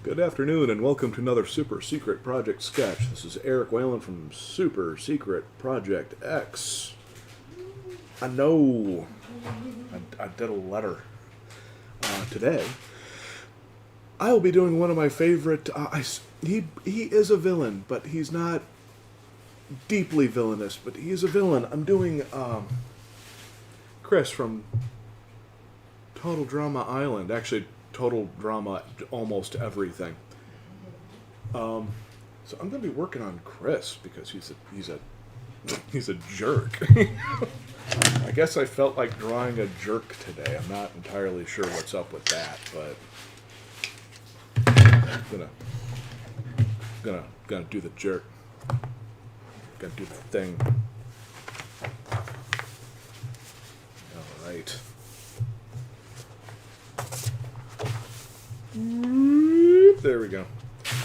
Good afternoon and welcome to another Super Secret Project sketch. This is Eric Whalen from Super Secret Project X. I know I did a letter today. I will be doing one of my favorite. He is a villain, but he's not deeply villainous. But he is a villain. I'm doing Chris from Total Drama Island. Actually, Total Drama almost everything. So I'm going to be working on Chris because he's a jerk. I guess I felt like drawing a jerk today. I'm not entirely sure what's up with that, but I'm gonna do the jerk. Gonna do the thing. All right. There we go.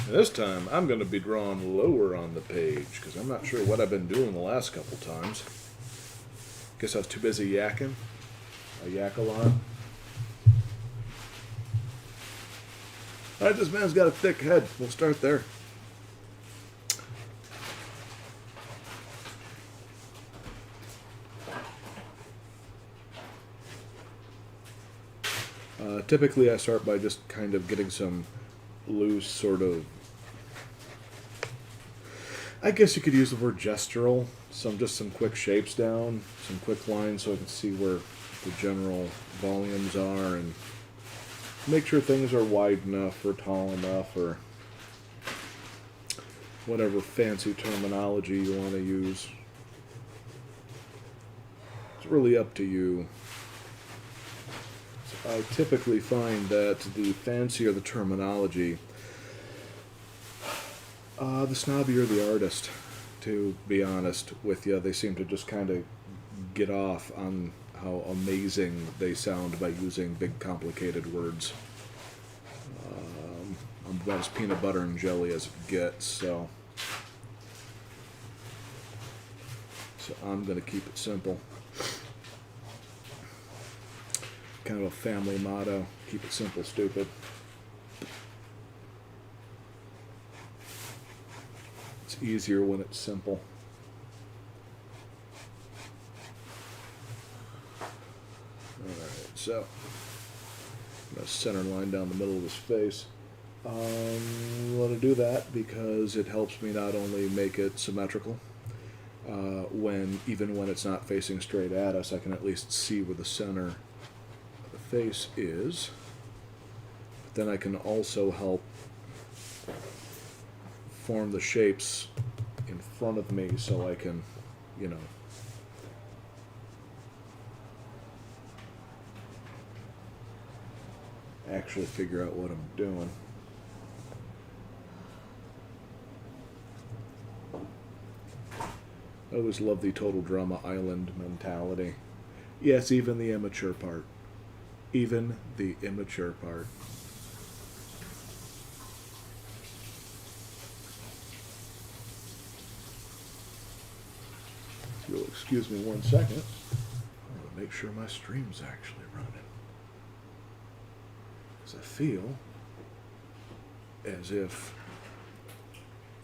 And this time, I'm going to be drawing lower on the page, because I'm not sure what I've been doing the last couple times. Guess I was too busy yakking. I yak a lot. Alright, this man's got a thick head. We'll start there. Typically, I start by just kind of getting some loose sort of, I guess you could use the word gestural, some quick shapes down, some quick lines so I can see where the general volumes are and make sure things are wide enough or tall enough or whatever fancy terminology you want to use. It's really up to you. I typically find that the fancier the terminology, the snobbier the artist, to be honest with you. They seem to just kind of get off on how amazing they sound by using big, complicated words. I'm about as peanut butter and jelly as it gets, so I'm going to keep it simple. Kind of a family motto, keep it simple, stupid. It's easier when it's simple. Alright, so I'm going to center line down the middle of his face. I want to do that because it helps me not only make it symmetrical, even when it's not facing straight at us, I can at least see where the center face is, but then I can also help form the shapes in front of me so I can, actually figure out what I'm doing. I always love the Total Drama Island mentality. Yes, even the immature part. Even the immature part. If you'll excuse me 1 second, I'm going to make sure my stream's actually running. Because I feel as if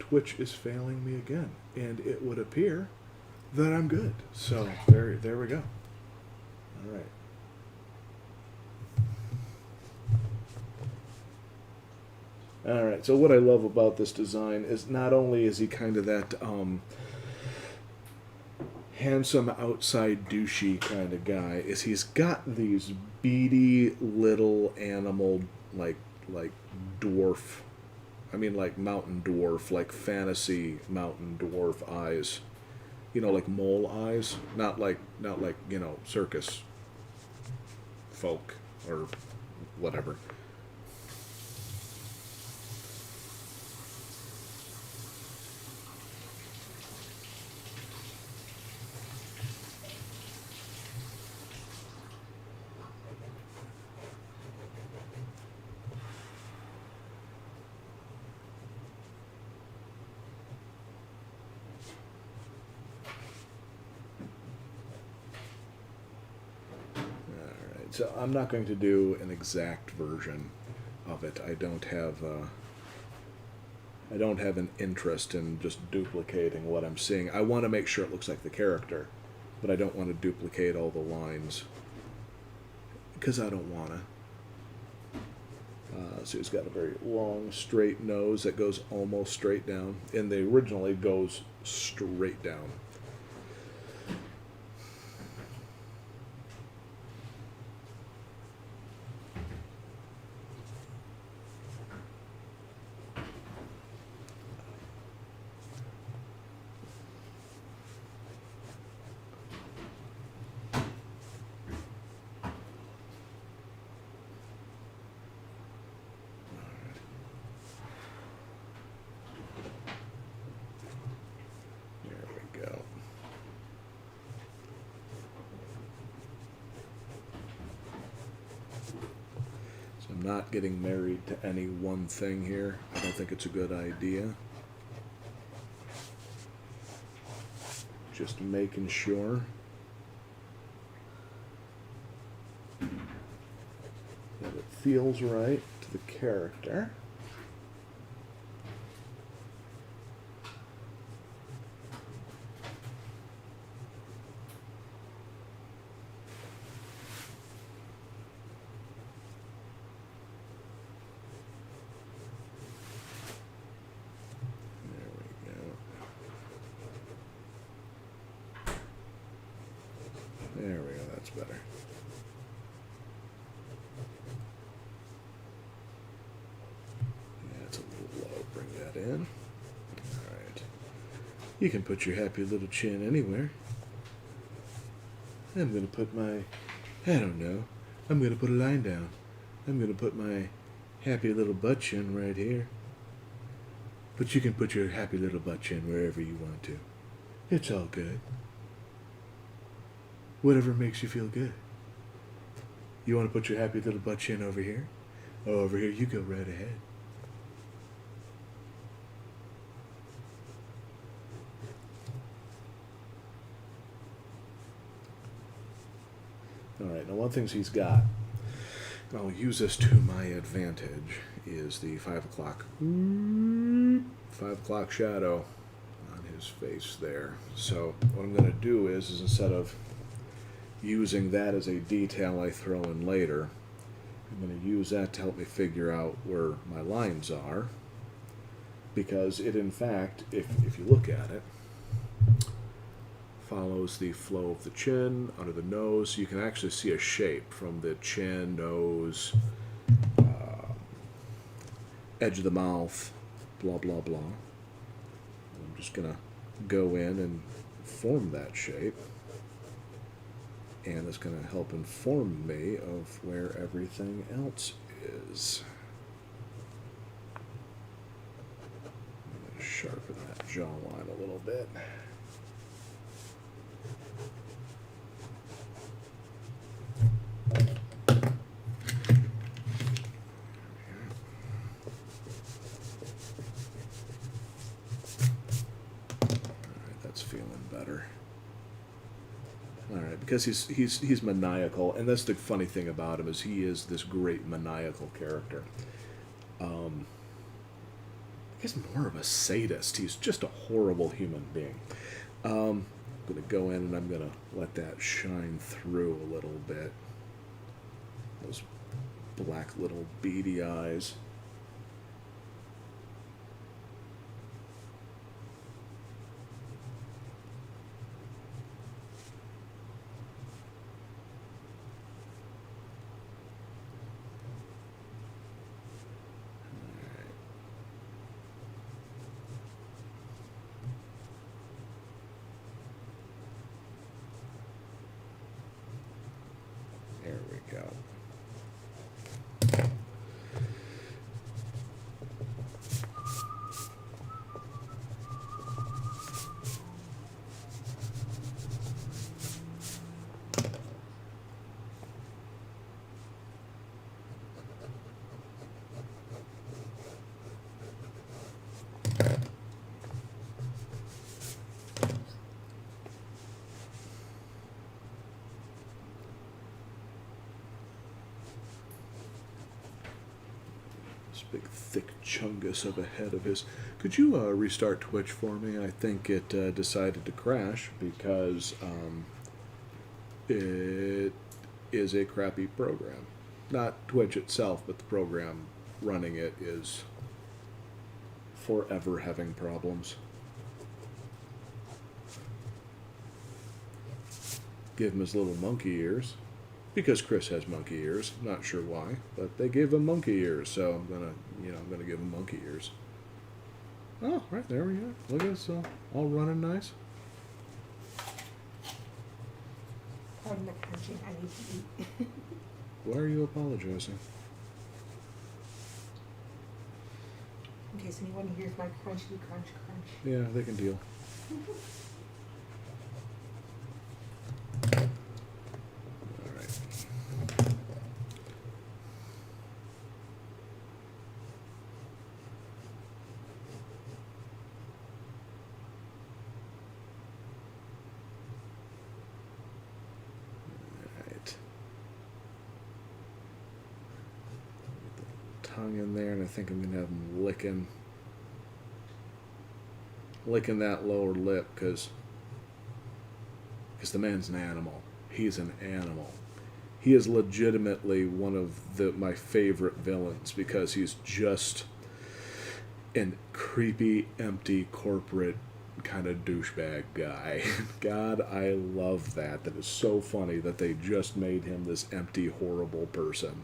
Twitch is failing me again. And it would appear that I'm good. So there we go. All right. Alright, so what I love about this design is not only is he kind of that handsome outside douchey kind of guy, is he's got these beady little animal like dwarf, like mountain dwarf, like fantasy mountain dwarf eyes. Like mole eyes, not like circus folk or whatever. So I'm not going to do an exact version of it. I don't have I don't have an interest in just duplicating what I'm seeing. I want to make sure it looks like the character, but I don't want to duplicate all the lines because I don't want to. So he's got a very long, straight nose that goes almost straight down, and the originally goes straight down. I'm not getting married to any one thing here. I don't think it's a good idea. Just making sure that it feels right to the character. There we go, that's better. Yeah, it's a little low. Bring that in. Alright. You can put your happy little chin anywhere. I'm going to put my, I don't know, I'm going to put a line down. I'm going to put my happy little butt chin right here. But you can put your happy little butt chin wherever you want to. It's all good. Whatever makes you feel good. You want to put your happy little butt chin over here? Oh, over here, you go right ahead. Alright, now one of the things he's got, and I'll use this to my advantage, is the 5 o'clock. 5 o'clock shadow on his face there. So what I'm going to do is instead of using that as a detail I throw in later, I'm going to use that to help me figure out where my lines are, because it in fact, if you look at it, follows the flow of the chin under the nose, so you can actually see a shape from the chin, nose, edge of the mouth, blah blah blah. I'm just going to go in and form that shape. And it's going to help inform me of where everything else is. I'm going to sharpen that jawline a little bit. Alright, that's feeling better. Alright, because he's maniacal, and that's the funny thing about him, is he is this great maniacal character. I guess more of a sadist. He's just a horrible human being. I'm going to go in and I'm going to let that shine through a little bit. Those black little beady eyes. big thick chungus of a head of his. Could you restart Twitch for me? I think it decided to crash because it is a crappy program. Not Twitch itself, but the program running it is forever having problems. Give him his little monkey ears. Because Chris has monkey ears. Not sure why, but they gave him monkey ears, so I'm gonna give him monkey ears. Oh, right there we go. Look at us all running nice. Pardon the crunching, I need to eat. Why are you apologizing? In case anyone hears my crunchy crunch crunch. Yeah, they can deal. Alright. Tongue in there, and I think I'm gonna have him licking that lower lip because the man's an animal. He's an animal. He is legitimately one of my favorite villains because he's just an creepy, empty, corporate kind of douchebag guy. God, I love that. That is so funny that they just made him this empty, horrible person.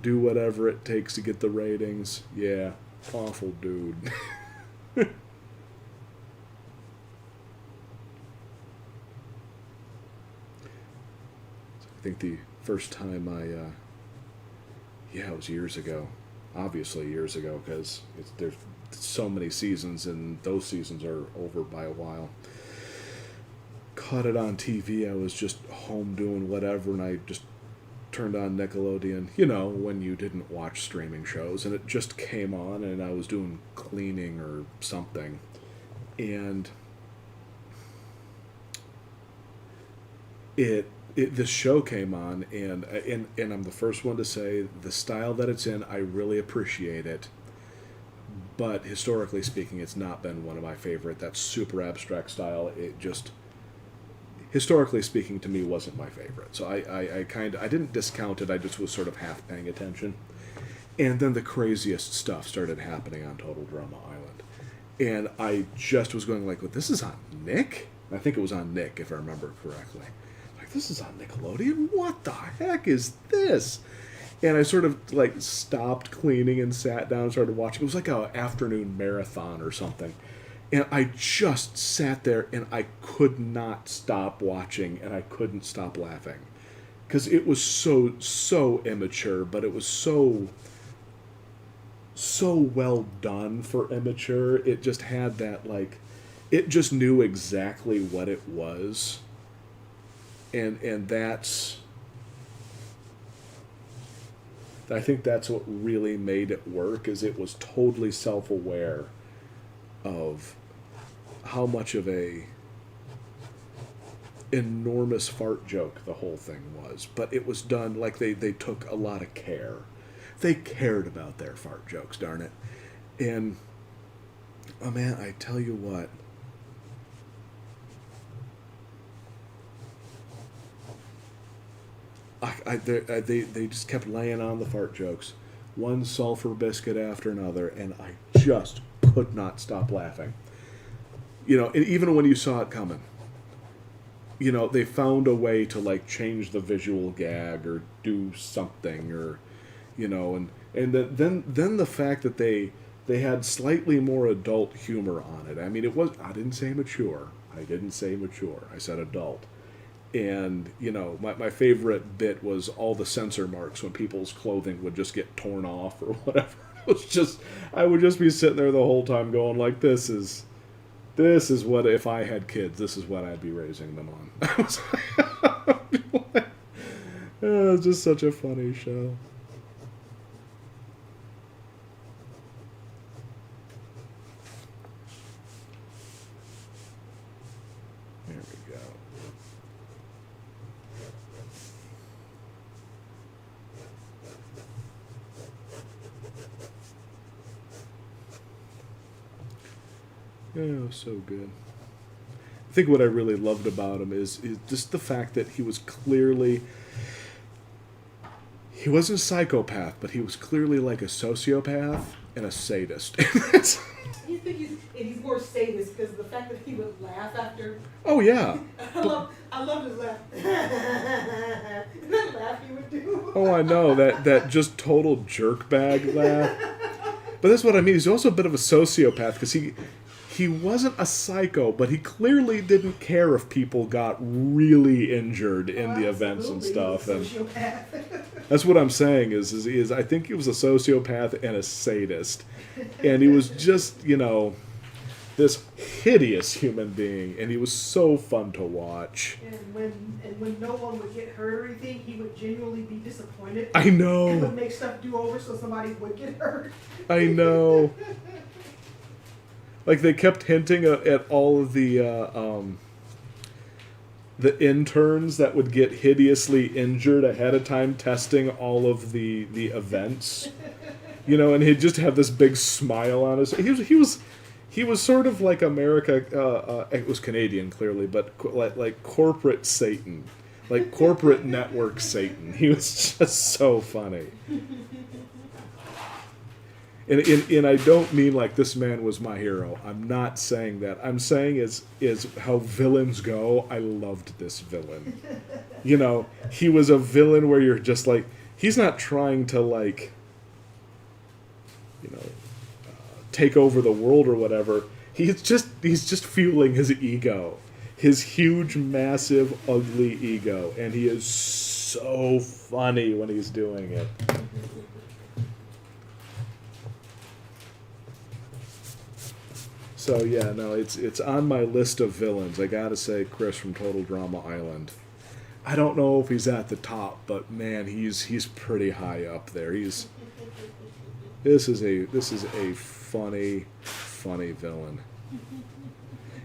Do whatever it takes to get the ratings. Yeah, awful dude. I think the first time it was years ago. Obviously years ago, because there's so many seasons, and those seasons are over by a while. Caught it on TV. I was just home doing whatever, and I just turned on Nickelodeon, when you didn't watch streaming shows, and it just came on, and I was doing cleaning or something, and this show came on, and I'm the first one to say the style that it's in, I really appreciate it, but historically speaking, it's not been one of my favorite. That super abstract style, it just, historically speaking, to me, wasn't my favorite. So I didn't discount it. I just was sort of half paying attention. And then the craziest stuff started happening on Total Drama Island. And I just was going like, well, this is on Nick? I think it was on Nick, if I remember correctly. Like, this is on Nickelodeon? What the heck is this? And I sort of stopped cleaning and sat down and started watching. It was like an afternoon marathon or something. And I just sat there and I could not stop watching, and I couldn't stop laughing. Because it was so immature, but it was so well done for immature. It just had that, it just knew exactly what it was. And that's, I think that's what really made it work, is it was totally self-aware of how much of a enormous fart joke the whole thing was. But it was done like they took a lot of care. They cared about their fart jokes, darn it. And, oh man, I tell you what. They just kept laying on the fart jokes. One sulfur biscuit after another, and I just could not stop laughing. And even when you saw it coming, they found a way to change the visual gag or do something, or and then the fact that they had slightly more adult humor on it. I mean, I didn't say mature. I said adult. And, my favorite bit was all the censor marks when people's clothing would just get torn off or whatever. It was just, I would just be sitting there the whole time going like, this is what, if I had kids, this is what I'd be raising them on. It was just such a funny show. There we go. Yeah, it was so good. I think what I really loved about him is just the fact that he was clearly. He wasn't a psychopath, but he was clearly like a sociopath and a sadist. You think he's more sadist because the fact that he would laugh after. Oh, yeah. I love his laugh. That laugh he would do. Oh, I know. That just total jerkbag laugh. But that's what I mean. He's also a bit of a sociopath because he wasn't a psycho, but he clearly didn't care if people got really injured in the events and stuff. And that's what I'm saying is I think he was a sociopath and a sadist. And he was just, this hideous human being, and he was so fun to watch. And when no one would get hurt or anything, he would genuinely be disappointed. I know. And would make stuff do over so somebody would get hurt. I know. Like they kept hinting at all of the interns that would get hideously injured ahead of time testing all of the events, and he'd just have this big smile on his. He was sort of like America. It was Canadian clearly, but like corporate Satan, like corporate network Satan. He was just so funny. And I don't mean like this man was my hero. I'm not saying that. I'm saying is how villains go. I loved this villain. He was a villain where you're just like, he's not trying to like, take over the world or whatever. He's just fueling his ego, his huge, massive, ugly ego, and he is so funny when he's doing it. So yeah, no, it's on my list of villains. I gotta say, Chris from Total Drama Island. I don't know if he's at the top, but man, he's pretty high up there. This is a funny villain.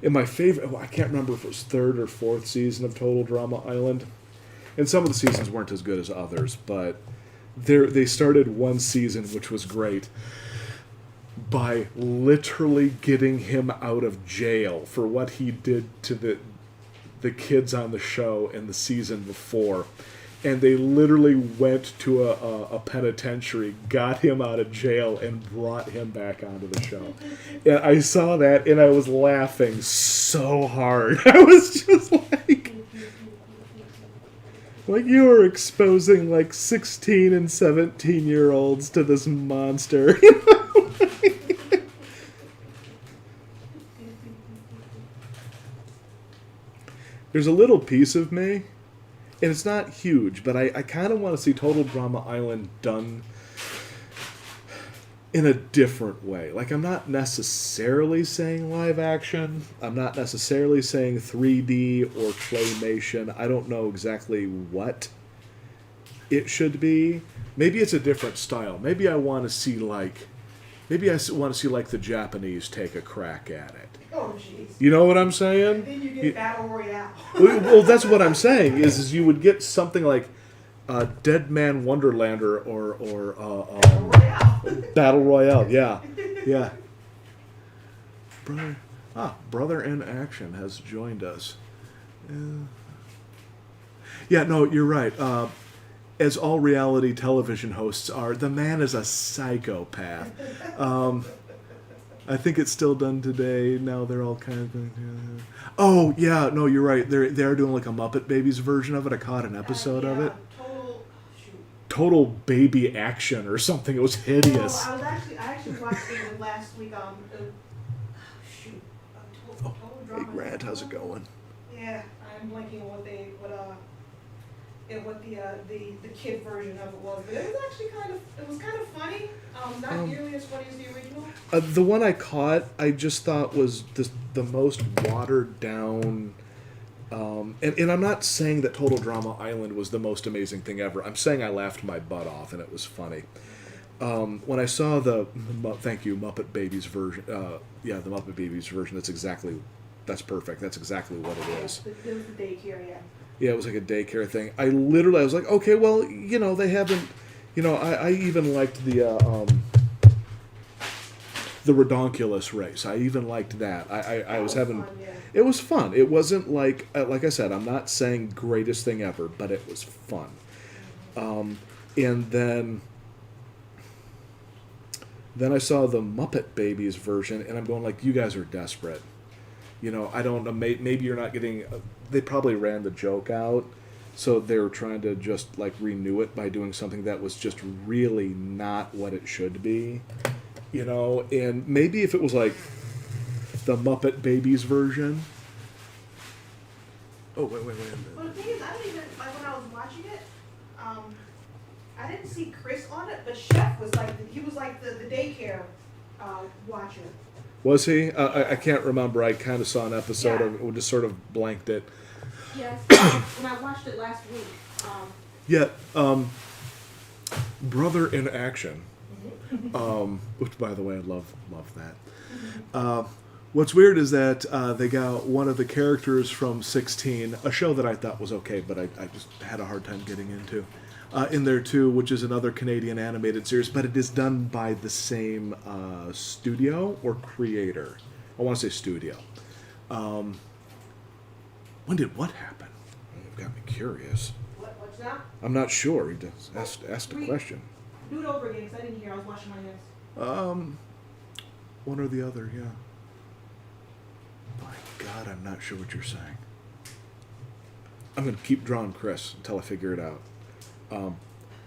And my favorite, I can't remember if it was third or fourth season of Total Drama Island, and some of the seasons weren't as good as others, but they started one season which was great by literally getting him out of jail for what he did to the kids on the show in the season before. And they literally went to a penitentiary, got him out of jail, and brought him back onto the show. And I saw that, and I was laughing so hard. I was just like you are exposing like 16 and 17-year-olds to this monster. There's a little piece of me, and it's not huge, but I kind of want to see Total Drama Island done in a different way. Like, I'm not necessarily saying live action. I'm not necessarily saying 3D or claymation. I don't know exactly what it should be. Maybe it's a different style. Maybe I want to see like the Japanese take a crack at it. Oh, jeez. You know what I'm saying? And then you get Battle Royale. Well, that's what I'm saying, is you would get something like Dead Man Wonderlander or Battle Royale. Battle Royale, yeah. Brother in Action has joined us. Yeah, no, you're right. As all reality television hosts are, the man is a psychopath. I think it's still done today. Now they're all kind of. Oh yeah, no, you're right. They're doing like a Muppet Babies version of it. I caught an episode of it. Total Baby Action or something. It was hideous. No, I actually watched it last week on. Total Hey Grant, how's it going? Yeah, I'm blanking on what the kid version of it was, but it was kind of funny. Not nearly as funny as the original. The one I caught, I just thought was the most watered down. And I'm not saying that Total Drama Island was the most amazing thing ever. I'm saying I laughed my butt off and it was funny. When I saw thank you, Muppet Babies version, the Muppet Babies version, that's perfect. That's exactly what it is. It was the daycare, yeah. Yeah, it was like a daycare thing. I was like, okay, well, they haven't, I even liked the the redonkulous race. I even liked that. I was having. Fun, yeah. It was fun. It wasn't like I said. I'm not saying greatest thing ever, but it was fun. And then I saw the Muppet Babies version, and I'm going like, you guys are desperate. You know, I don't know. Maybe you're not getting. They probably ran the joke out, so they were trying to just like renew it by doing something that was just really not what it should be. You know, and maybe if it was like the Muppet Babies version. Oh wait. Well, the thing is, I didn't even like when I was watching it. I didn't see Chris on it, but Chef was like he was like the daycare watcher. Was he? I can't remember. I kind of saw an episode Yeah. of it, just sort of blanked it. Yes, when I watched it last week. Yeah, Brother in Action. Which, by the way, I love that. What's weird is that they got one of the characters from 16, a show that I thought was okay, but I just had a hard time getting into, in there too, which is another Canadian animated series, but it is done by the same studio or creator. I want to say studio. When did what happen? You've got me curious. What's that? I'm not sure. He just asked a question. Do it over again, because I didn't hear. I was washing my hands. One or the other, yeah. My God, I'm not sure what you're saying. I'm going to keep drawing Chris until I figure it out.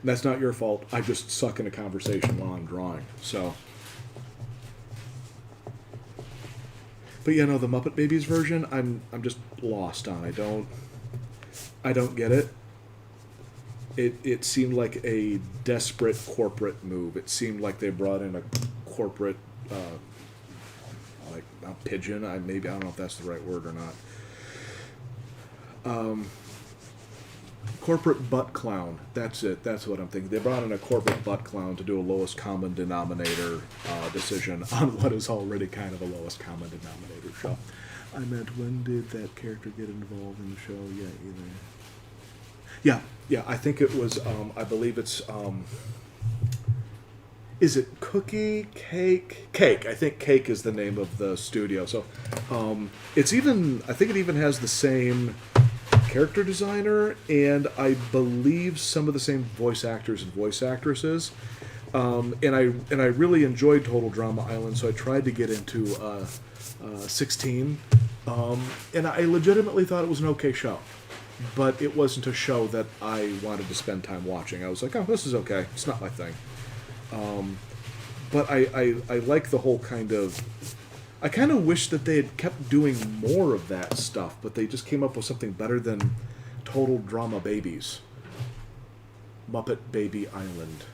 That's not your fault. I just suck in a conversation while I'm drawing. So, but yeah, no, the Muppet Babies version, I'm just lost on. I don't get it. It seemed like a desperate corporate move. It seemed like they brought in a corporate, like not pigeon. I don't know if that's the right word or not. Corporate butt clown. That's it. That's what I'm thinking. They brought in a corporate butt clown to do a lowest common denominator decision on what is already kind of a lowest common denominator show. I meant, when did that character get involved in the show? Yeah, either. Yeah. I think it was. I believe it's. Is it Cookie Cake? Cake. I think Cake is the name of the studio. So, it's even. I think it even has the same character designer, and I believe some of the same voice actors and voice actresses. And I really enjoyed Total Drama Island, so I tried to get into 16, and I legitimately thought it was an okay show, but it wasn't a show that I wanted to spend time watching. I was like, oh, this is okay. It's not my thing. But I like the whole kind of. I kind of wish that they had kept doing more of that stuff, but they just came up with something better than Total Drama Babies. Muppet Baby Island.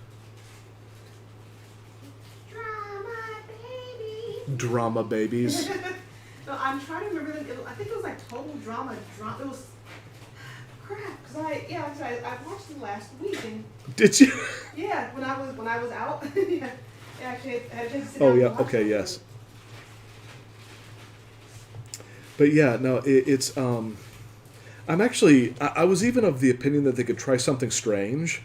Drama Babies. No, I'm trying to remember them. I think it was like Total Drama. It was crap. Cause I watched it last week and. Did you? Yeah, when I was out. Yeah, actually, I had to sit Oh down yeah. and watch Okay. it. Yes. But yeah, no, it's. I'm actually. I was even of the opinion that they could try something strange,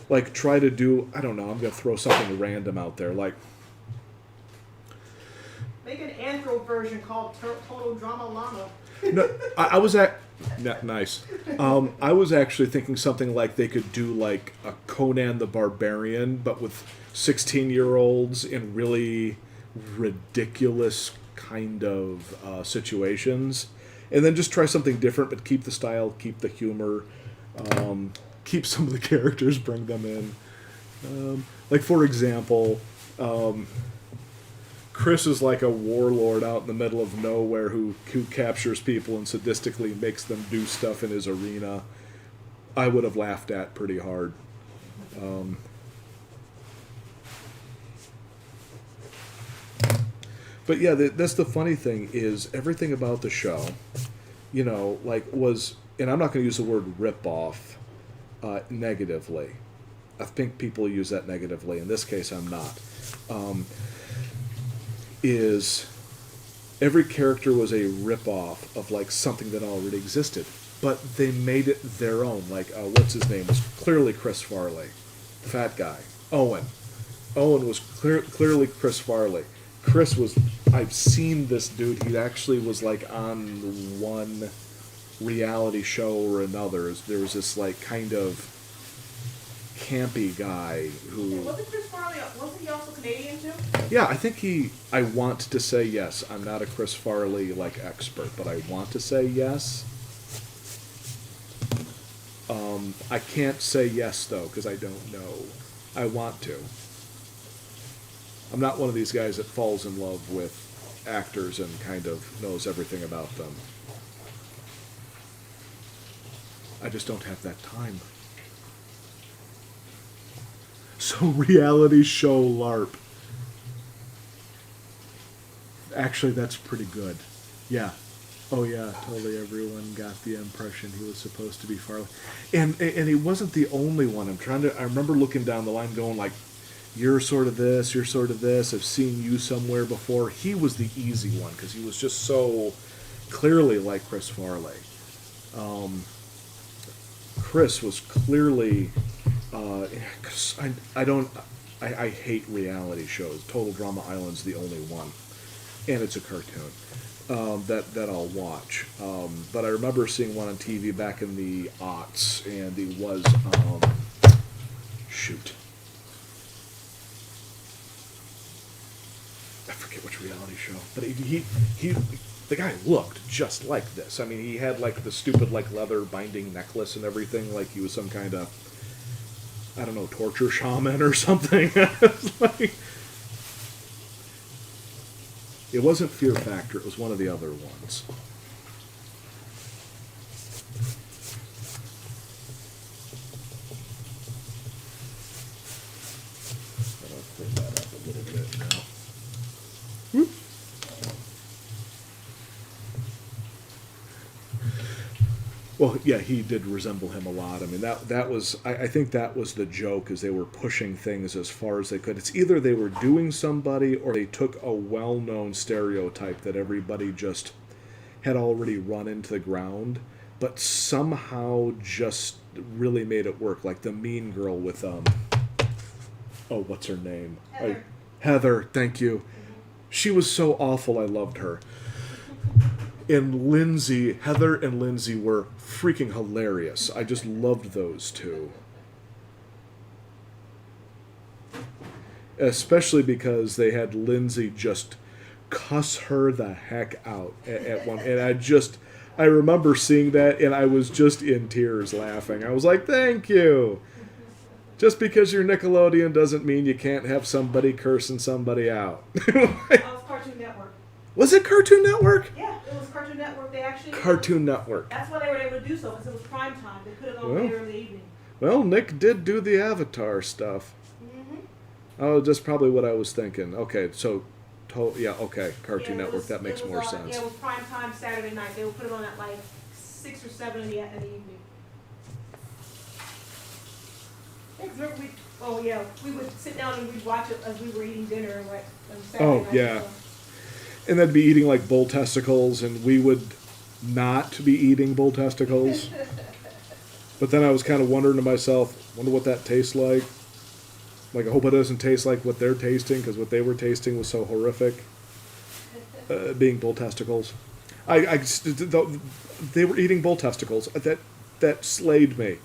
like try to do. I don't know. I'm gonna throw something random out there, like. Make an Android version called Total Drama Llama. No, I was at. Nice. I was actually thinking something like they could do like a Conan the Barbarian, but with 16-year-olds in really ridiculous kind of situations, and then just try something different, but keep the style, keep the humor, keep some of the characters, bring them in. Like for example. Chris is like a warlord out in the middle of nowhere who captures people and sadistically makes them do stuff in his arena. I would have laughed at pretty hard. But yeah, that's the funny thing is everything about the show, like was, and I'm not going to use the word rip-off negatively. I think people use that negatively. In this case, I'm not. Is every character was a rip-off of like something that already existed, but they made it their own. Like what's his name was clearly Chris Farley, the fat guy. Owen was clearly Chris Farley. Chris was. I've seen this dude. He actually was like on one reality show or another. There was this like kind of campy guy who. Wasn't Chris Farley? Wasn't he also Canadian too? Yeah, I think he. I want to say yes. I'm not a Chris Farley like expert, but I want to say yes. I can't say yes though because I don't know. I want to. I'm not one of these guys that falls in love with actors and kind of knows everything about them. I just don't have that time. So reality show LARP. Actually, that's pretty good. Yeah. Oh yeah, totally. Everyone got the impression he was supposed to be Farley, and he wasn't the only one. I remember looking down the line, going like, "You're sort of this. You're sort of this. I've seen you somewhere before." He was the easy one because he was just so clearly like Chris Farley. Chris was clearly. 'Cause I hate reality shows. Total Drama Island's the only one, and it's a cartoon. That I'll watch. But I remember seeing one on TV back in the aughts, and it was shoot. I forget which reality show, but he the guy looked just like this. I mean, he had like the stupid like leather binding necklace and everything, like he was some kind of I don't know torture shaman or something. It's like. It wasn't Fear Factor, it was one of the other ones. I'll clean that up a little bit now. Whoop. Well, yeah, he did resemble him a lot. I mean, that was, I think that was the joke, is they were pushing things as far as they could. It's either they were doing somebody or they took a well-known stereotype that everybody just had already run into the ground, but somehow just really made it work. Like the mean girl with, oh, what's her name? Heather. Heather, thank you. She was so awful, I loved her. And Lindsay, Heather and Lindsay were freaking hilarious. I just loved those two. Especially because they had Lindsay just cuss her the heck out at one. And I remember seeing that and I was just in tears laughing. I was like, thank you. Just because you're Nickelodeon doesn't mean you can't have somebody cursing somebody out. That was Cartoon Network. Was it Cartoon Network? Yeah, it was Cartoon Network. They actually. Cartoon Network. That's why they were able to do so, because it was prime time. They put it on later in the evening. Well, Nick did do the Avatar stuff. Mm-hmm. Oh, that's probably what I was thinking. Okay, so, yeah, okay, Cartoon Network. That makes more sense. Yeah, it was prime time Saturday night. They would put it on at like 6 or 7 in the evening. We would sit down and we'd watch it as we were eating dinner, like on Saturday night. Yeah. And they'd be eating like bull testicles, and we would not be eating bull testicles. But then I was kind of wondering to myself, wonder what that tastes like. Like, I hope it doesn't taste like what they're tasting, because what they were tasting was so horrific. Being bull testicles. They were eating bull testicles. That slayed me.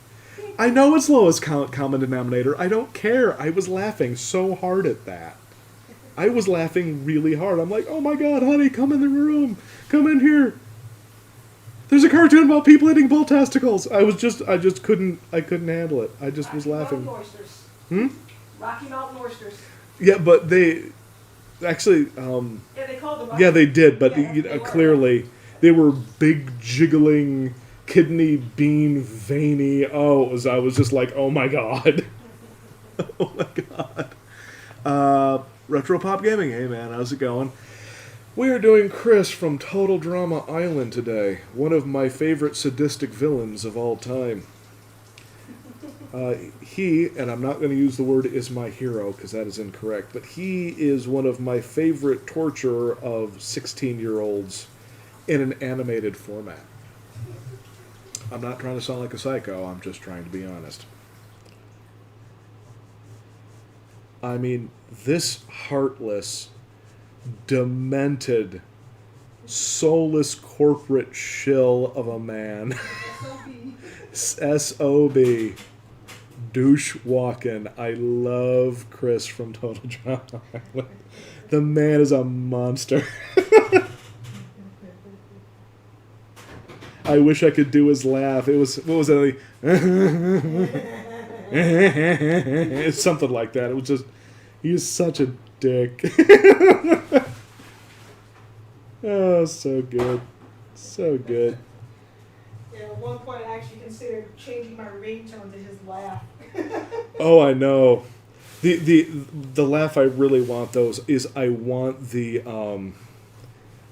I know it's lowest common denominator. I don't care. I was laughing so hard at that. I was laughing really hard. I'm like, oh my god, honey, come in the room. Come in here. There's a cartoon about people eating bull testicles. I couldn't handle it. I just was laughing. Rocky Mountain oysters. Rocky Mountain oysters. Yeah, but they actually. Yeah, they called them. Yeah, they did, but they clearly they were big, jiggling, kidney bean, veiny. I was just like, oh my god. Oh my god. Retro Pop Gaming, hey man, how's it going? We are doing Chris from Total Drama Island today, one of my favorite sadistic villains of all time. He, and I'm not going to use the word is my hero, because that is incorrect, but he is one of my favorite torturer of 16-year-olds in an animated format. I'm not trying to sound like a psycho, I'm just trying to be honest. I mean, this heartless, demented, soulless corporate shill of a man. SOB. Douche walking. I love Chris from Total Drama Island. The man is a monster. I wish I could do his laugh. It was, what was it? It's something like that. It was just, he is such a dick. Oh, so good. So good. Yeah, at one point I actually considered changing my ringtone to his laugh. Oh, I know. The laugh I really want those is I want the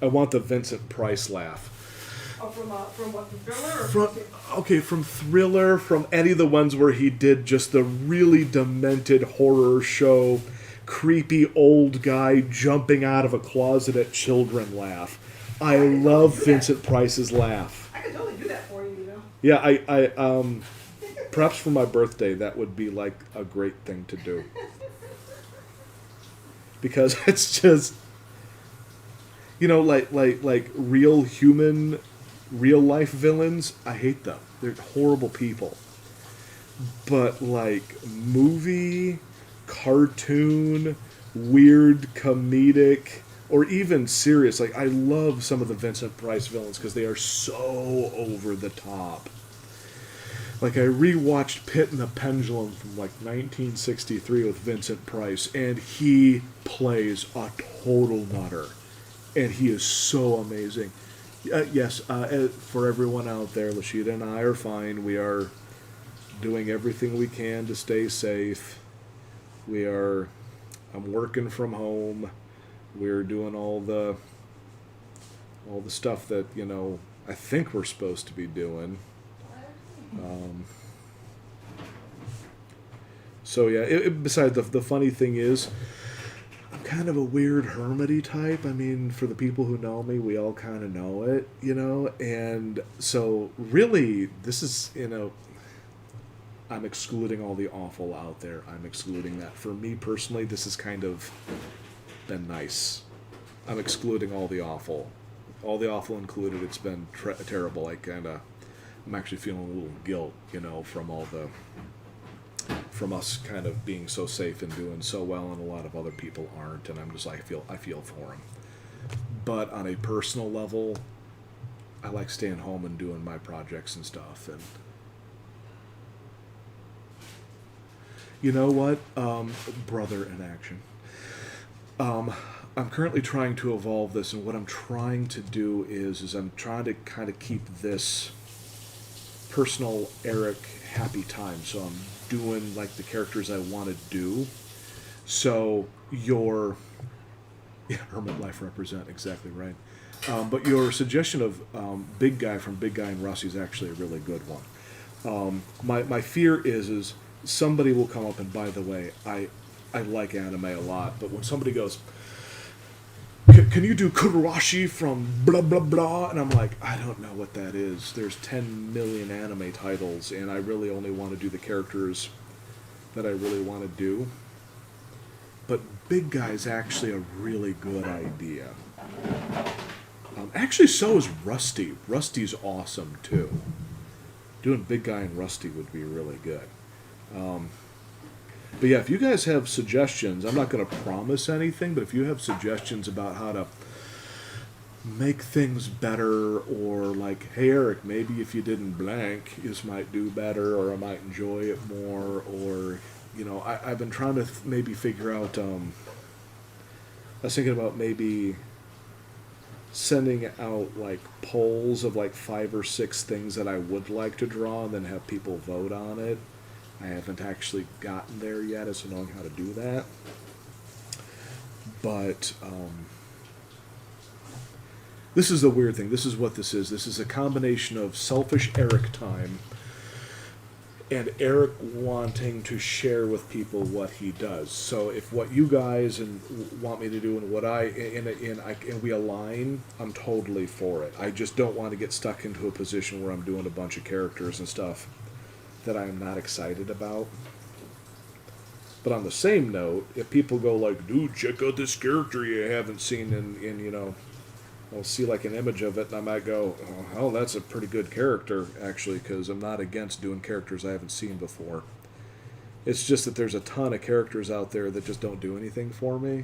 Vincent Price laugh. Oh, from what, from Thriller? Or From Thriller, from any of the ones where he did just the really demented horror show, creepy old guy jumping out of a closet at children laugh. I love Vincent Price's laugh. I could totally do that for you, you know? Yeah, I perhaps for my birthday that would be like a great thing to do. Because it's just, you know, like real human, real life villains, I hate them. They're horrible people. But like movie, cartoon, weird, comedic, or even serious, like I love some of the Vincent Price villains because they are so over the top. Like I rewatched Pit and the Pendulum from like 1963 with Vincent Price, and he plays a total nutter, and he is so amazing. Yes, for everyone out there, Lashida and I are fine. We are doing everything we can to stay safe. I'm working from home. We're doing all the stuff that, you know, I think we're supposed to be doing. So yeah, besides the funny thing is, I'm kind of a weird hermity type. I mean, for the people who know me, we all kind of know it, you know? And so really, this is, you know, I'm excluding all the awful out there. I'm excluding that. For me personally, this has kind of been nice. I'm excluding all the awful. All the awful included, it's been terrible. I'm actually feeling a little guilt, you know, from us kind of being so safe and doing so well, and a lot of other people aren't, and I'm just like, I feel for them. But on a personal level, I like staying home and doing my projects and stuff. And you know what, brother in action. I'm currently trying to evolve this, and what I'm trying to do is I'm trying to kind of keep this personal Eric happy time. So I'm doing like the characters I want to do. So your Hermit Life represent, exactly right. But your suggestion of Big Guy from Big Guy and Rusty is actually a really good one. My fear is somebody will come up, and by the way, I like anime a lot, but when somebody goes, can you do Kuroshi from blah blah blah? And I'm like, I don't know what that is. There's 10 million anime titles, and I really only want to do the characters that I really want to do. But Big Guy's actually a really good idea. Actually, so is Rusty. Rusty's awesome, too. Doing Big Guy and Rusty would be really good. But yeah, if you guys have suggestions, I'm not going to promise anything, but if you have suggestions about how to make things better, or like, hey Eric, maybe if you didn't blank, this might do better, or I might enjoy it more, or, you know, I've been trying to maybe figure out, I was thinking about maybe sending out like polls of like 5 or 6 things that I would like to draw, and then have people vote on it. I haven't actually gotten there yet as to knowing how to do that. But this is the weird thing. This is what this is. This is a combination of selfish Eric time and Eric wanting to share with people what he does. So if what you guys want me to do and what and we align, I'm totally for it. I just don't want to get stuck into a position where I'm doing a bunch of characters and stuff that I'm not excited about. But on the same note, if people go like, dude, check out this character you haven't seen in you know, I'll see like an image of it, and I might go, oh, that's a pretty good character, actually, because I'm not against doing characters I haven't seen before. It's just that there's a ton of characters out there that just don't do anything for me.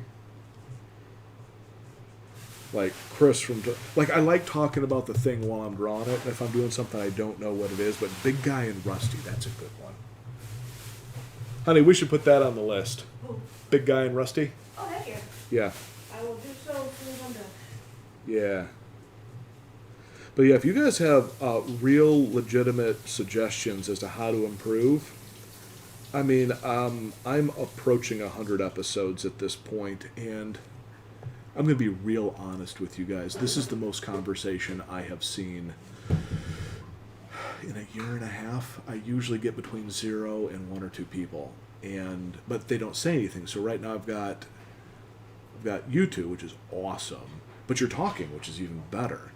Like Chris from... Like, I like talking about the thing while I'm drawing it, and if I'm doing something I don't know what it is, but Big Guy and Rusty, that's a good one. Honey, we should put that on the list. Ooh. Big Guy and Rusty? Oh, heck yeah. Yeah. I will do so as soon as I'm done. Yeah. But yeah, if you guys have real legitimate suggestions as to how to improve, I mean, I'm approaching 100 episodes at this point, and I'm going to be real honest with you guys. This is the most conversation I have seen in a year and a half. I usually get between 0 and 1 or 2 people, but they don't say anything. So right now I've got you two, which is awesome, but you're talking, which is even better.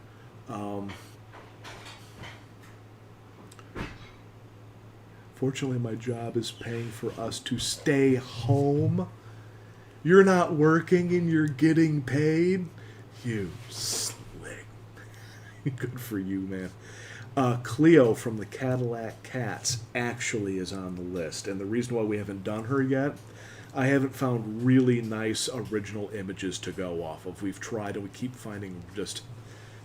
Fortunately, my job is paying for us to stay home. You're not working and you're getting paid? You slick. Good for you, man. Cleo from the Cadillac Cats actually is on the list. And the reason why we haven't done her yet, I haven't found really nice original images to go off of. We've tried and we keep finding just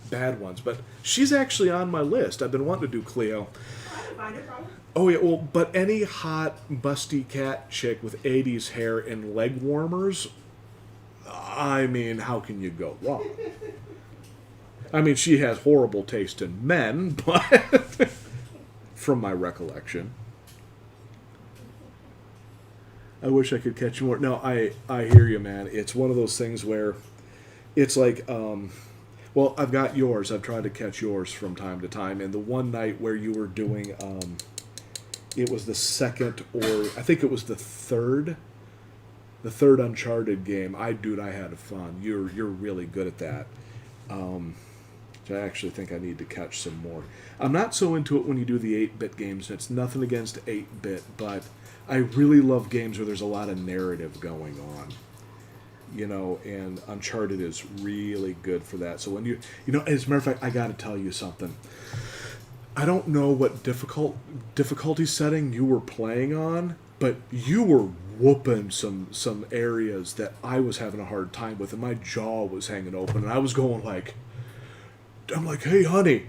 bad ones. But she's actually on my list. I've been wanting to do Cleo. I can find it, probably. Oh, yeah, well, but any hot, busty cat chick with 80s hair and leg warmers, I mean, how can you go wrong? I mean, she has horrible taste in men, but from my recollection. I wish I could catch more. No, I hear you, man. It's one of those things where it's like, well, I've got yours. I've tried to catch yours from time to time. And the one night where you were doing... it was the second, or I think it was the third Uncharted game. I had fun. You're really good at that. I actually think I need to catch some more. I'm not so into it when you do the 8-bit games. It's nothing against 8-bit, but I really love games where there's a lot of narrative going on. You know, and Uncharted is really good for that. So when as a matter of fact, I got to tell you something. I don't know what difficulty setting you were playing on, but you were whooping some areas that I was having a hard time with, and my jaw was hanging open, and I was going like, I'm like, hey, honey,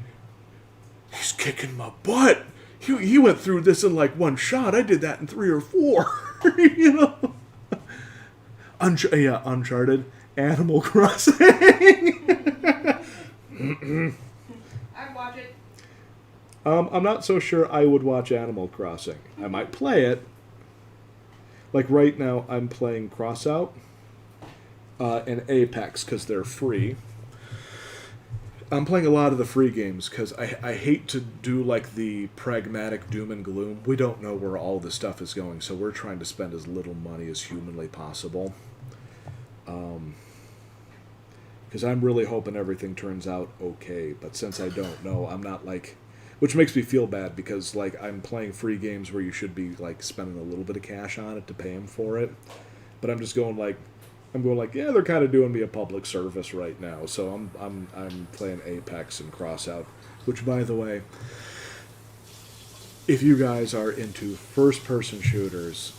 he's kicking my butt. He went through this in like one shot. I did that in 3 or 4. You know? Uncharted, Animal Crossing. I'd watch it. I'm not so sure I would watch Animal Crossing. I might play it. Like right now, I'm playing Crossout and Apex because they're free. I'm playing a lot of the free games because I hate to do like the pragmatic doom and gloom. We don't know where all this stuff is going, so we're trying to spend as little money as humanly possible. Because I'm really hoping everything turns out okay, but since I don't know, I'm not like... Which makes me feel bad because like I'm playing free games where you should be like spending a little bit of cash on it to pay them for it. But I'm just going like... yeah, they're kind of doing me a public service right now. So I'm playing Apex and Crossout, which, by the way, if you guys are into first-person shooters,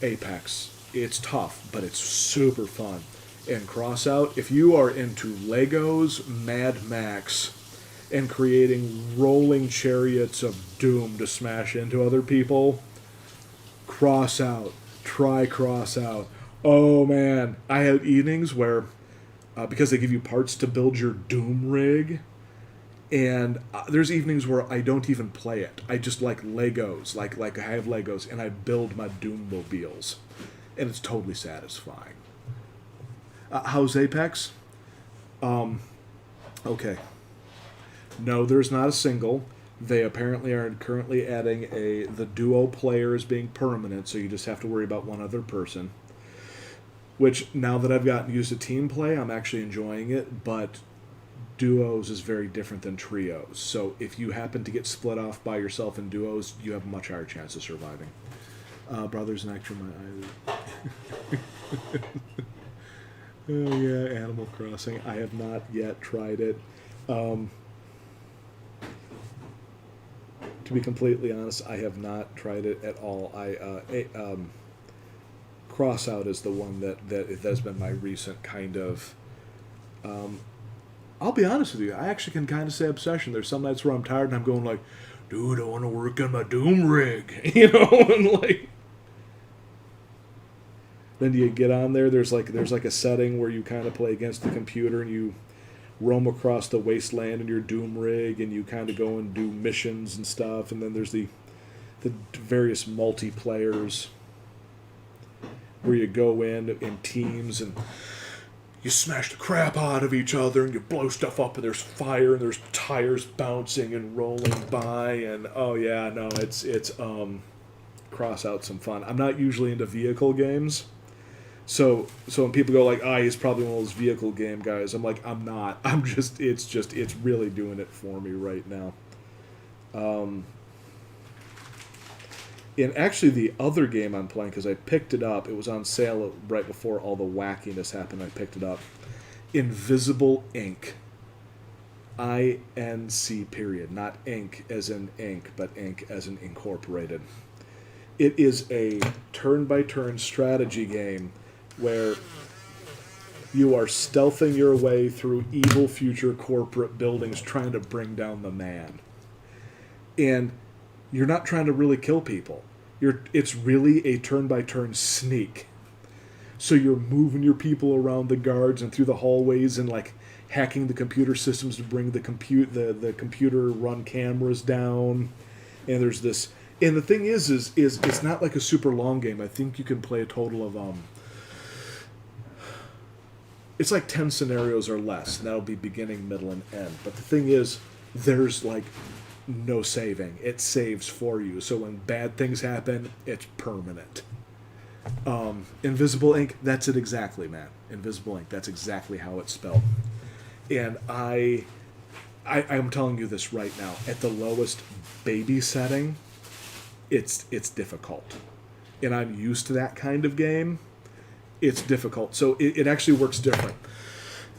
Apex, it's tough, but it's super fun. And Crossout, if you are into Legos, Mad Max, and creating rolling chariots of doom to smash into other people, Crossout. Try Crossout. Oh man, I have evenings where, because they give you parts to build your Doom rig, and there's evenings where I don't even play it. I just like Legos, like I have Legos, and I build my Doom mobiles, and it's totally satisfying. How's Apex? Okay. No, there's not a single. They apparently are currently adding the duo player as being permanent, so you just have to worry about one other person. Which, now that I've gotten used to team play, I'm actually enjoying it, but duos is very different than trios. So if you happen to get split off by yourself in duos, you have a much higher chance of surviving. Brothers and Extra My. Oh yeah, Animal Crossing. I have not yet tried it. To be completely honest, I have not tried it at all. Crossout is the one that has been my recent kind of. I'll be honest with you. I actually can kind of say obsession. There's some nights where I'm tired and I'm going like, dude, I want to work on my Doom rig, and like. Then you get on there. There's like a setting where you kind of play against the computer and you roam across the wasteland in your Doom rig and you kind of go and do missions and stuff. And then there's the various multiplayers where you go in teams and you smash the crap out of each other and you blow stuff up and there's fire and there's tires bouncing and rolling by and oh yeah, no, it's cross out some fun. I'm not usually into vehicle games. So when people go like, he's probably one of those vehicle game guys, I'm like, I'm not. It's really doing it for me right now. And actually the other game I'm playing, because I picked it up, it was on sale right before all the wackiness happened, I picked it up. Invisible Ink. INC period. Not ink as in ink, but ink as in incorporated. It is a turn-by-turn strategy game where you are stealthing your way through evil future corporate buildings trying to bring down the man. And you're not trying to really kill people. It's really a turn-by-turn sneak. So you're moving your people around the guards and through the hallways and like hacking the computer systems to bring the computer run cameras down. And there's this. And the thing is it's not like a super long game. I think you can play a total of it's like 10 scenarios or less, and that'll be beginning, middle, and end. But the thing is, there's like no saving. It saves for you. So when bad things happen, it's permanent. Invisible Ink, that's it exactly, man. Invisible Ink, that's exactly how it's spelled. And I'm telling you this right now, at the lowest baby setting, it's difficult. And I'm used to that kind of game. It's difficult. So it actually works different.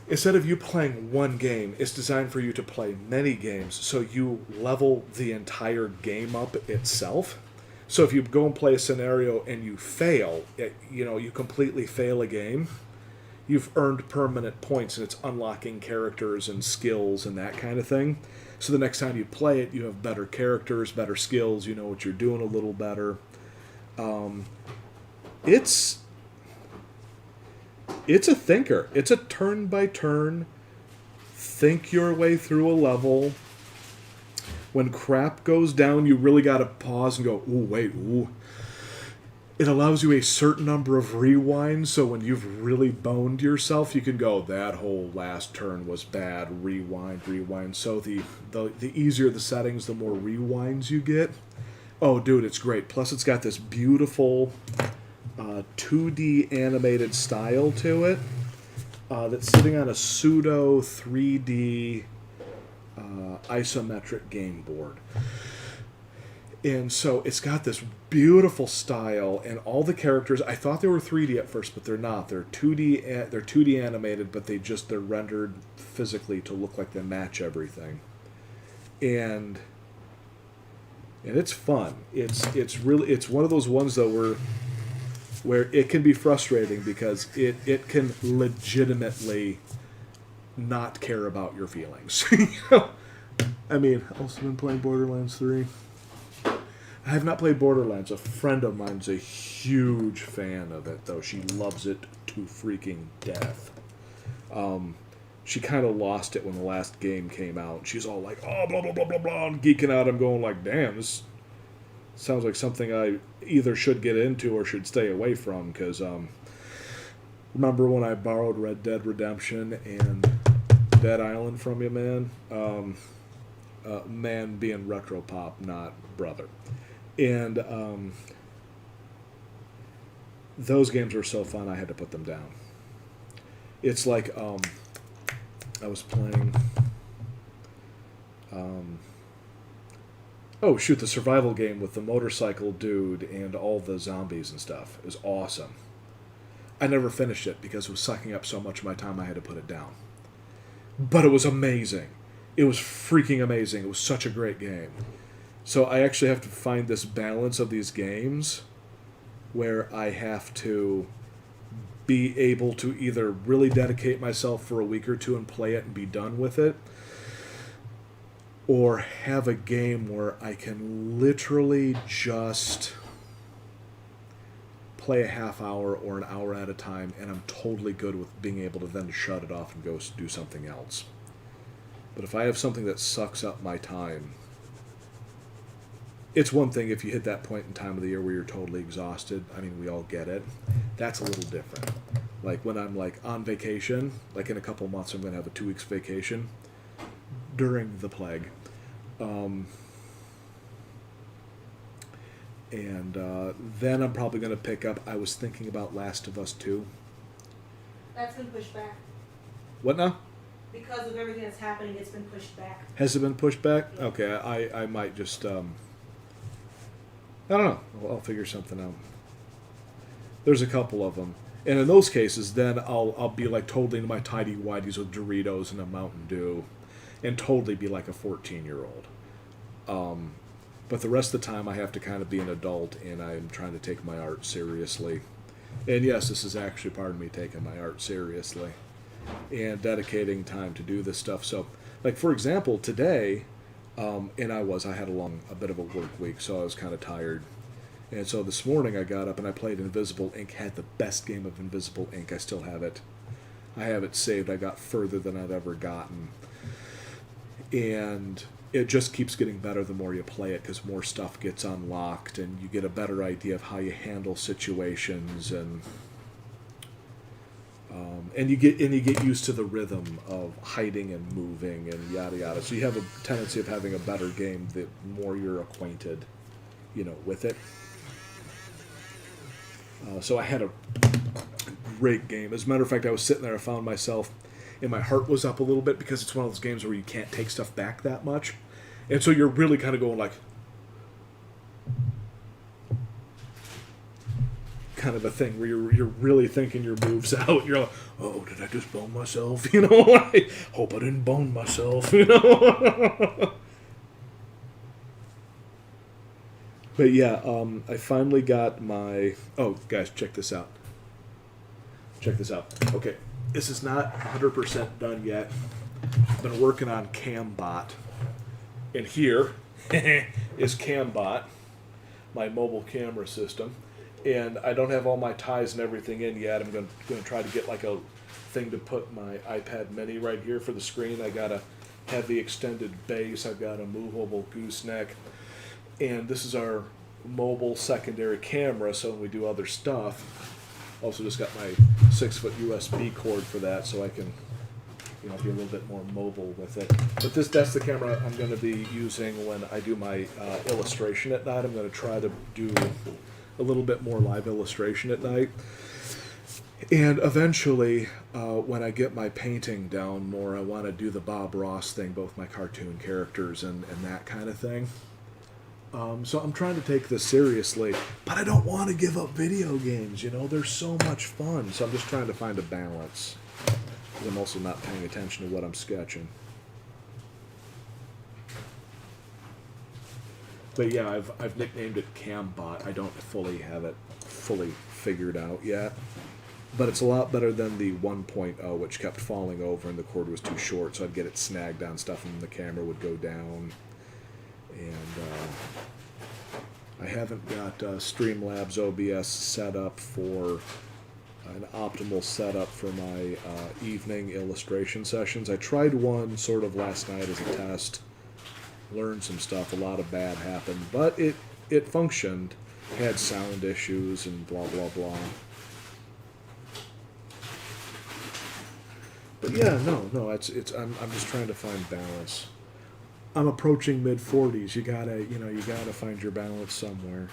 Instead of you playing one game, it's designed for you to play many games. So you level the entire game up itself. So if you go and play a scenario and you fail, you completely fail a game, you've earned permanent points and it's unlocking characters and skills and that kind of thing. So the next time you play it, you have better characters, better skills, you know what you're doing a little better. It's a thinker. It's a turn-by-turn, think your way through a level. When crap goes down, you really got to pause and go, ooh, wait, ooh. It allows you a certain number of rewinds, so when you've really boned yourself, you can go, that whole last turn was bad, rewind. So the easier the settings, the more rewinds you get. Oh, dude, it's great. Plus, it's got this beautiful 2D animated style to it that's sitting on a pseudo 3D isometric game board. And so it's got this beautiful style, and all the characters, I thought they were 3D at first, but they're not. They're 2D animated, but they're rendered physically to look like they match everything. And it's fun. It's one of those ones though where it can be frustrating because it can legitimately not care about your feelings. I mean, I've also been playing Borderlands 3. I have not played Borderlands. A friend of mine's a huge fan of it, though. She loves it to freaking death. She kind of lost it when the last game came out. She's all like, oh, blah, blah, blah, blah, blah, and geeking out. I'm going like, damn, this sounds like something I either should get into or should stay away from, because remember when I borrowed Red Dead Redemption and Dead Island from you, man? Man being retropop, not brother. And those games were so fun I had to put them down. It's like I was playing Oh shoot, the survival game with the motorcycle dude and all the zombies and stuff is awesome. I never finished it because it was sucking up so much of my time I had to put it down. But it was amazing. It was freaking amazing. It was such a great game. So I actually have to find this balance of these games where I have to be able to either really dedicate myself for a week or two and play it and be done with it, or have a game where I can literally just play a half hour or an hour at a time, and I'm totally good with being able to then shut it off and go do something else. But if I have something that sucks up my time, it's one thing if you hit that point in time of the year where you're totally exhausted. I mean, we all get it. That's a little different. Like when I'm like on vacation, like in a couple months I'm going to have a 2 weeks vacation during the plague. And then I'm probably going to pick up, I was thinking about Last of Us 2. That's been pushed back. What now? Because of everything that's happening, it's been pushed back. Has it been pushed back? Yeah. Okay, I might just, I don't know. I'll figure something out. There's a couple of them. And in those cases, then I'll be like totally into my tidy-whities with Doritos and a Mountain Dew and totally be like a 14-year-old. But the rest of the time I have to kind of be an adult, and I'm trying to take my art seriously. And yes, this is actually part of me taking my art seriously and dedicating time to do this stuff. So, like for example, today, and I had a bit of a work week, so I was kind of tired. And so this morning I got up and I played Invisible Ink, had the best game of Invisible Ink. I still have it. I have it saved. I got further than I've ever gotten. And it just keeps getting better the more you play it, because more stuff gets unlocked and you get a better idea of how you handle situations, and you get used to the rhythm of hiding and moving and yada yada. So you have a tendency of having a better game the more you're acquainted, with it. So I had a great game. As a matter of fact, I was sitting there, I found myself, and my heart was up a little bit because it's one of those games where you can't take stuff back that much. And so you're really kind of going like, kind of a thing where you're really thinking your moves out. You're like, oh, did I just bone myself? I hope I didn't bone myself, But yeah, I finally got my... Oh, guys, check this out. Check this out. Okay, this is not 100% done yet. I've been working on CamBot. And here is CamBot, my mobile camera system. And I don't have all my ties and everything in yet. I'm going to try to get like a thing to put my iPad mini right here for the screen. I got a heavy extended base. I've got a movable gooseneck. And this is our mobile secondary camera, so when we do other stuff, also just got my 6-foot USB cord for that, so I can be a little bit more mobile with it. But that's the camera I'm going to be using when I do my illustration at night. I'm going to try to do a little bit more live illustration at night. And eventually, when I get my painting down more, I want to do the Bob Ross thing, both my cartoon characters and that kind of thing. So I'm trying to take this seriously, but I don't want to give up video games, They're so much fun. So I'm just trying to find a balance. I'm also not paying attention to what I'm sketching. But yeah, I've nicknamed it CamBot. I don't fully have it figured out yet. But it's a lot better than the 1.0, which kept falling over and the cord was too short, so I'd get it snagged on stuff and the camera would go down. And I haven't got Streamlabs OBS set up for an optimal setup for my evening illustration sessions. I tried one sort of last night as a test, learned some stuff, a lot of bad happened, but it functioned, had sound issues and blah blah blah. But yeah, no, it's I'm just trying to find balance. I'm approaching mid-40s. You gotta find your balance somewhere.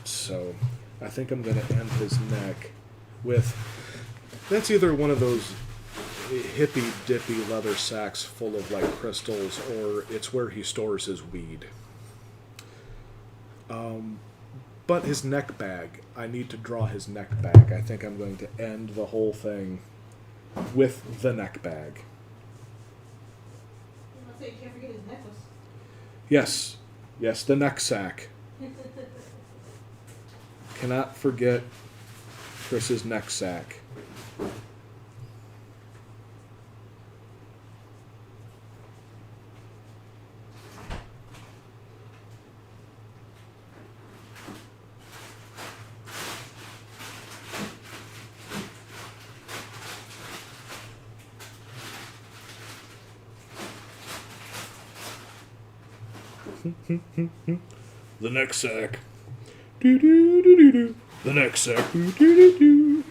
So I think I'm going to end his neck with... That's either one of those hippy-dippy leather sacks full of, like, crystals, or it's where he stores his weed. But his neck bag, I need to draw his neck bag. I think I'm going to end the whole thing with the neck bag. You can't forget his necklace. Yes, the neck sack. Cannot forget Chris's neck sack. The neck sack. Do do do do do. The neck sack. Do do do do.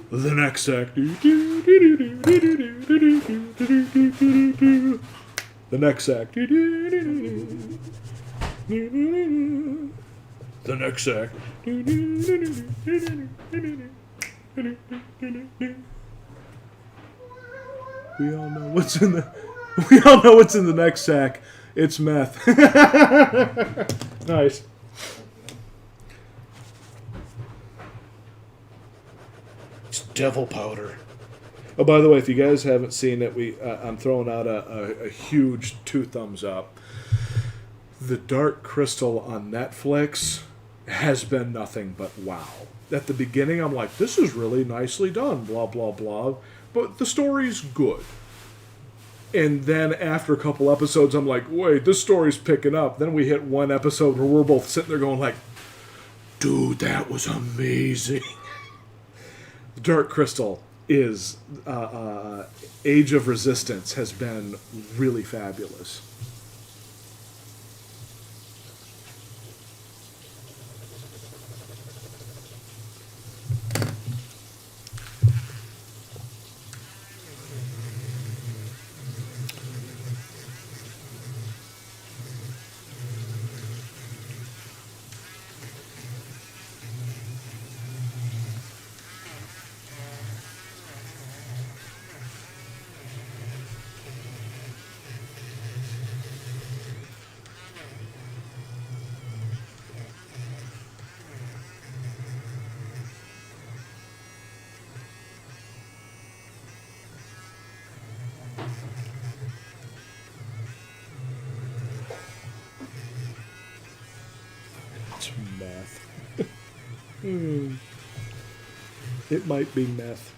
The neck sack. Do do do do do do do do do do do. The neck sack. Do do do do do. The neck sack. Do do do do. We all know what's in the. We all know what's in the neck sack. It's meth. Nice. It's devil powder. Oh, by the way, if you guys haven't seen it, I'm throwing out a huge 2 thumbs up. The Dark Crystal on Netflix has been nothing but wow. At the beginning, I'm like, this is really nicely done, blah, blah, blah. But the story's good. And then after a couple episodes, I'm like, wait, this story's picking up. Then we hit one episode where we're both sitting there going like, dude, that was amazing. Dark Crystal is, Age of Resistance has been really fabulous. It's meth. It might be meth.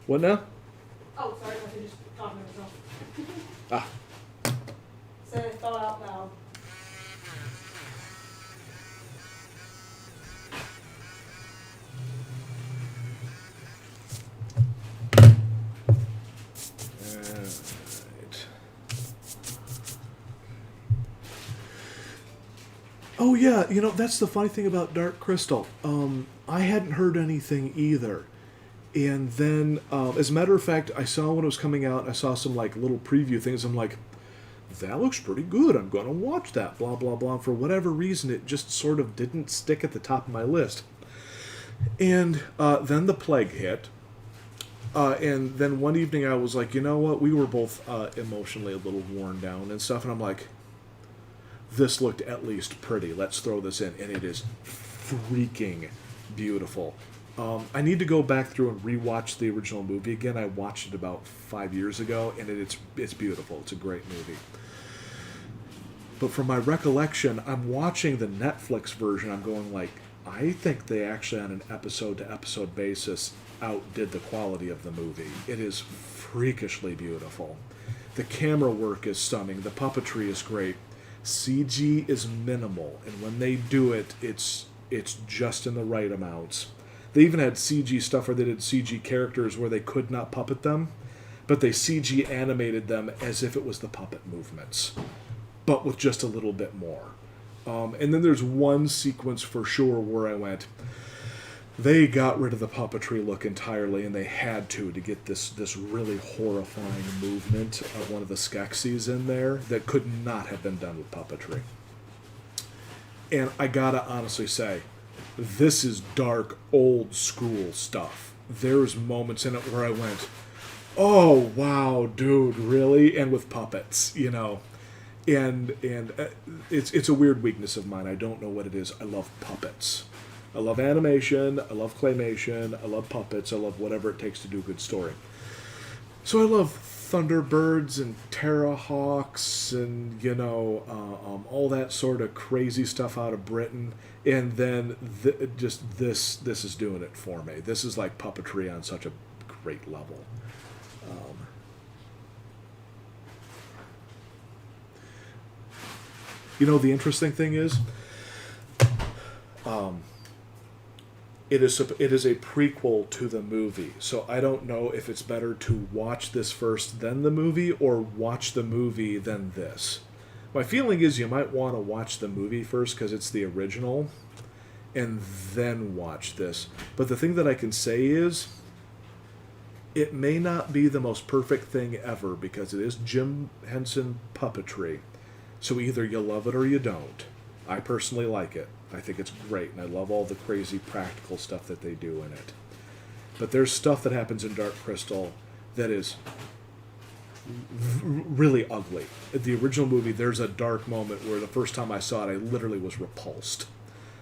What now? Oh, sorry, I was just talking to myself. Ah. Said it thought out loud. Right. Oh yeah, that's the funny thing about Dark Crystal. I hadn't heard anything either. And then, as a matter of fact, I saw when it was coming out, I saw some like little preview things. I'm like, that looks pretty good. I'm going to watch that, blah, blah, blah. For whatever reason, it just sort of didn't stick at the top of my list. And then the plague hit. And then one evening I was like, you know what? We were both emotionally a little worn down and stuff. And I'm like, this looked at least pretty. Let's throw this in. And it is freaking beautiful. I need to go back through and rewatch the original movie again. I watched it about 5 years ago, and it's beautiful. It's a great movie. But from my recollection, I'm watching the Netflix version. I'm going like, I think they actually, on an episode-to-episode basis, outdid the quality of the movie. It is freakishly beautiful. The camera work is stunning. The puppetry is great. CG is minimal, and when they do it, it's just in the right amounts. They even had CG stuff where they did CG characters where they could not puppet them, but they CG animated them as if it was the puppet movements, but with just a little bit more. And then there's one sequence for sure where I went, they got rid of the puppetry look entirely, and they had to get this really horrifying movement of one of the Skeksis in there that could not have been done with puppetry. And I gotta honestly say, this is dark, old school stuff. There's moments in it where I went, oh wow, dude, really? And with puppets, you know. And it's a weird weakness of mine. I don't know what it is. I love puppets. I love animation. I love claymation. I love puppets. I love whatever it takes to do a good story. So I love Thunderbirds and Terrahawks and, you know, all that sort of crazy stuff out of Britain. And then just this is doing it for me. This is like puppetry on such a great level. You know, the interesting thing is, it is a prequel to the movie, so I don't know if it's better to watch this first then the movie or watch the movie then this. My feeling is you might want to watch the movie first because it's the original, and then watch this. But the thing that I can say is, it may not be the most perfect thing ever because it is Jim Henson puppetry. So either you love it or you don't. I personally like it. I think it's great, and I love all the crazy practical stuff that they do in it. But there's stuff that happens in Dark Crystal that is really ugly. In the original movie, there's a dark moment where the first time I saw it, I literally was repulsed.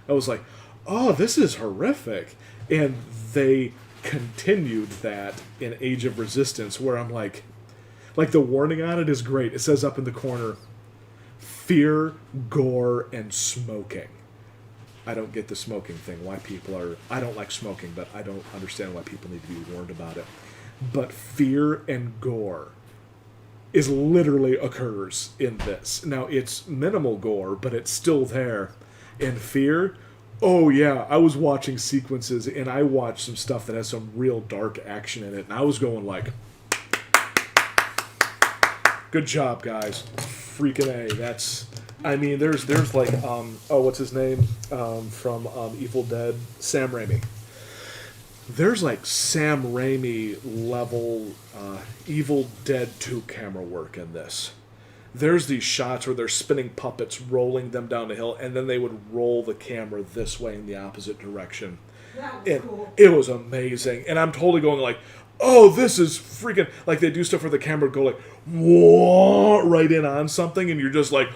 I was like, oh, this is horrific. And they continued that in Age of Resistance, where I'm like the warning on it is great. It says up in the corner, fear, gore, and smoking. I don't get the smoking thing. Why people are... I don't like smoking, but I don't understand why people need to be warned about it. But fear and gore is literally occurs in this. Now, it's minimal gore, but it's still there. And fear... Oh, yeah, I was watching sequences, and I watched some stuff that has some real dark action in it, and I was going like... Good job, guys. Freaking A. That's... I mean, there's like, what's his name from Evil Dead? Sam Raimi. There's like Sam Raimi level Evil Dead 2 camera work in this. There's these shots where they're spinning puppets, rolling them down the hill, and then they would roll the camera this way in the opposite direction. That was cool. It was amazing. And I'm totally going like, oh, this is freaking... Like, they do stuff where the camera would go like, whoa, right in on something, and you're just like...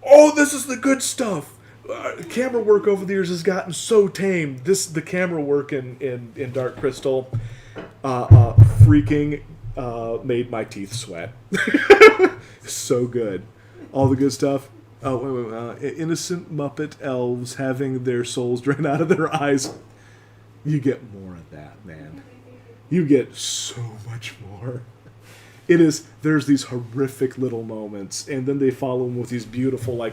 Oh, this is the good stuff. Camera work over the years has gotten so tame. The camera work in Dark Crystal, freaking made my teeth sweat. So good, all the good stuff. Oh, wait. Innocent Muppet elves having their souls drained out of their eyes. You get more of that, man. You get so much more. There's these horrific little moments, and then they follow them with these beautiful, like,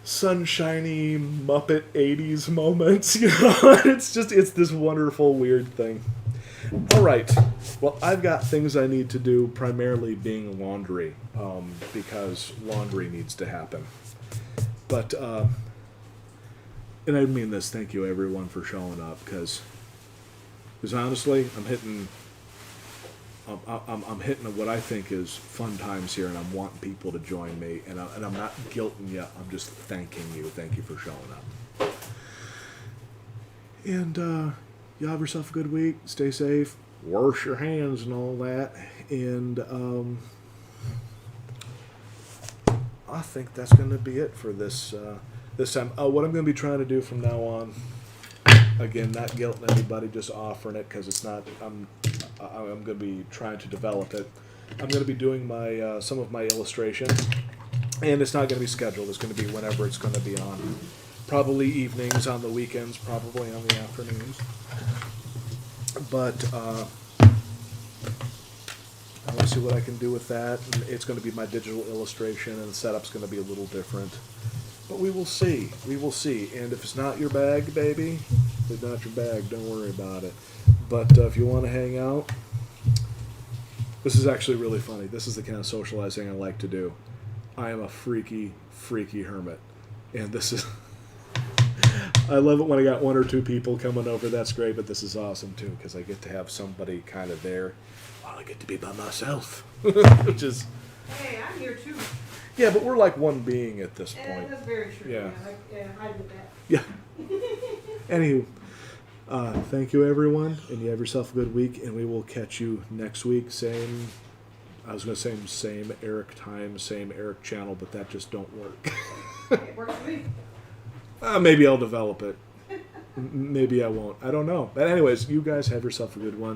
sunshiny Muppet 80s moments, you know? It's this wonderful, weird thing. All right. Well, I've got things I need to do, primarily being laundry, because laundry needs to happen. But, and I mean this, thank you, everyone, for showing up, because honestly, I'm hitting what I think is fun times here, and I'm wanting people to join me, and I'm not guilting you. I'm just thanking you. Thank you for showing up. And you have yourself a good week. Stay safe. Wash your hands and all that. And I think that's going to be it for this time. What I'm going to be trying to do from now on, again, not guilting anybody, just offering it because it's not. I'm going to be trying to develop it. I'm going to be doing my some of my illustration, and it's not going to be scheduled. It's going to be whenever it's going to be on. Probably evenings, on the weekends, probably on the afternoons. But I want to see what I can do with that. And it's going to be my digital illustration, and the setup's going to be a little different. But we will see. We will see. And if it's not your bag, baby, it's not your bag. Don't worry about it. But if you want to hang out, this is actually really funny. This is the kind of socializing I like to do. I am a freaky, freaky hermit. And this is. I love it when I got one or two people coming over. That's great, but this is awesome too because I get to have somebody kind of there while I get to be by myself, which is. Hey, I'm here too. Yeah, but we're like one being at this And point. that's very true. Yeah. I did that. Yeah. Anywho, thank you everyone, and you have yourself a good week, and we will catch you next week. Same. I was going to say same Eric time, same Eric channel, but that just don't work. It works for me. Maybe I'll develop it. Maybe I won't. I don't know. But anyways, you guys have yourself a good one.